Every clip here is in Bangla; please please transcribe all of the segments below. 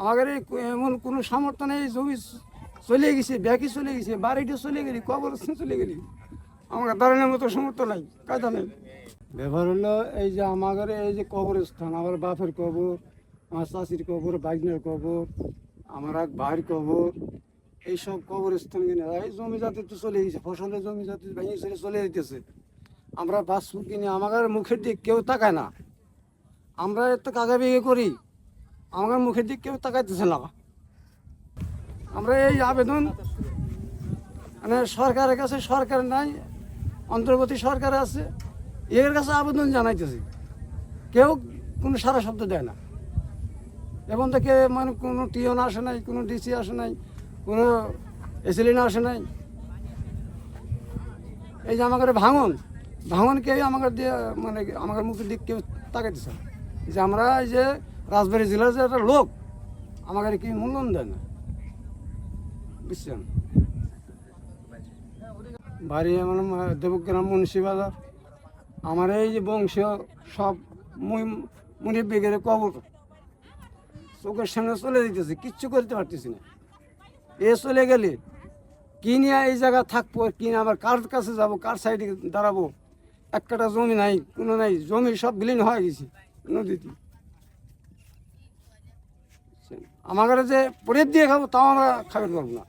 আমাদের এমন কোনো সামর্থ্য নেই, জমি চলে গেছে, ব্যাকি চলে গেছে, বাড়িটা চলে গেলি, কবরস্থান চলে গেলি, আমাকে দাঁড়ানোর মতো সামর্থ্য নাই, কায়দা নেই। ব্যাপার হলো এই যে আমাদের এই যে কবরস্থান, আমার বাপের কবর, আমার চাষির কবর, বাইকনের কবর, আমার এক ভাইয়ের কবর, এইসব কবরস্থান কিনে এই জমি জাতি তো চলে গেছে, ফসলের জমি জাতি ভেঙে ছেড়ে চলে যেতেছে। আমরা বাঁচবো কিনে আমাদের মুখের দিক কেউ তাকায় না। আমরা এত কাগা বিয়ে করি, আমার মুখের দিক কেউ তাকাইতেছে না। আমরা এই আবেদন মানে সরকারের কাছে, সরকার নাই, অন্তর্বর্তী সরকার আছে, এর কাছে আবেদন জানাইতেছি, কেউ কোনো সারা শব্দ দেয় না। এবং থেকে মানে কোনো টিওন আসে নাই, কোনো ডিসি আসে নাই, কোনো এসিলিন আসে নাই। এই যে আমাদের ভাঙন কেউ আমাকে দিয়ে মানে আমাদের মুখের দিক কেউ তাকাইতেছে না। যে আমরা এই যে রাজবাড়ী জেলার যে একটা লোক, আমাদের কি মূল্যায়ন দেয় না, বুঝছেন। বাড়ি মানে দেবগ্রাম মুন্সিবাজার। আমার এই যে বংশীয় সব মুনিবেগের কবর চোখের সামনে চলে দিতেছে, কিচ্ছু করতে পারতেছি না। এ চলে গেলে কি নিয়ে এই জায়গা থাকবো, কি নিয়ে আবার কার কাছে যাব, কার সাইডে দাঁড়াবো, একটা জমি নাই, কোনো নাই, জমি সব বিলীন হয়ে গেছে নদীতে। আমাদের যে পরের দিয়ে খাবো তাও আমরা খাবার পারবো না।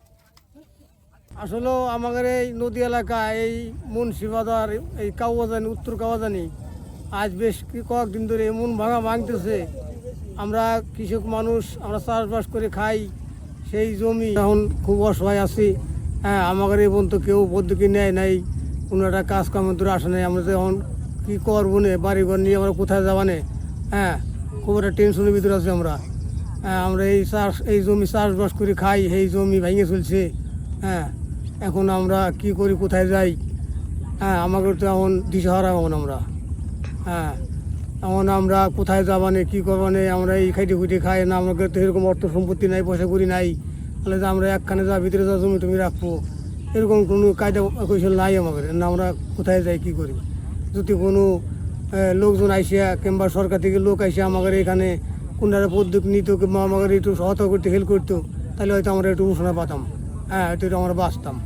আসলে আমাদের এই নদী এলাকা, এই মুন্সিবাজার, এই কাওয়াজানি, উত্তর কাওয়াজানি, আজ বেশ কয়েকদিন ধরে এমন ভাঙতেছে। আমরা কৃষক মানুষ, আমরা চাষবাস করে খাই, সেই জমি এখন খুব অসহায় আছি। হ্যাঁ, আমাদের এই পর্যন্ত কেউ পদ্ধতি নেয় নাই, কোনো একটা কাজ কামের ধরে আসে নাই। আমরা তো এখন কী করবো না, বাড়িঘর নিয়ে আমরা কোথায় যাবা না। হ্যাঁ, খুব একটা টেনশনের ভিতরে আছি আমরা। হ্যাঁ, আমরা এই জমি চাষবাস করে খাই, এই জমি ভেঙে চলছে। হ্যাঁ, এখন আমরা কি করি, কোথায় যাই। হ্যাঁ, আমাকে তো এখন দিশাহারা এখন আমরা। হ্যাঁ, এখন আমরা কোথায় যাবানে, কী করবানে, আমরা এই খাইতে খুঁটে খাই না। আমাকে তো এরকম অর্থ সম্পত্তি নাই, পয়সা করি নাই, তাহলে যে আমরা একখানে যা ভিতরে যা জমি তুমি রাখবো, এরকম কোনো কায়দা কৌশল নাই আমাদের। না আমরা কোথায় যাই, কী করি। যদি কোনো লোকজন আইসিয়া কিংবা সরকার থেকে লোক আইসিয়া আমাদের এখানে কোনটা পদ্ধতি নিত কিংবা আমাদের একটু সহায়তা করতে, হেল্প করতো, তাহলে হয়তো আমরা একটু উঠোনা পাতাম। হ্যাঁ, হয়তো আমরা বাঁচতাম।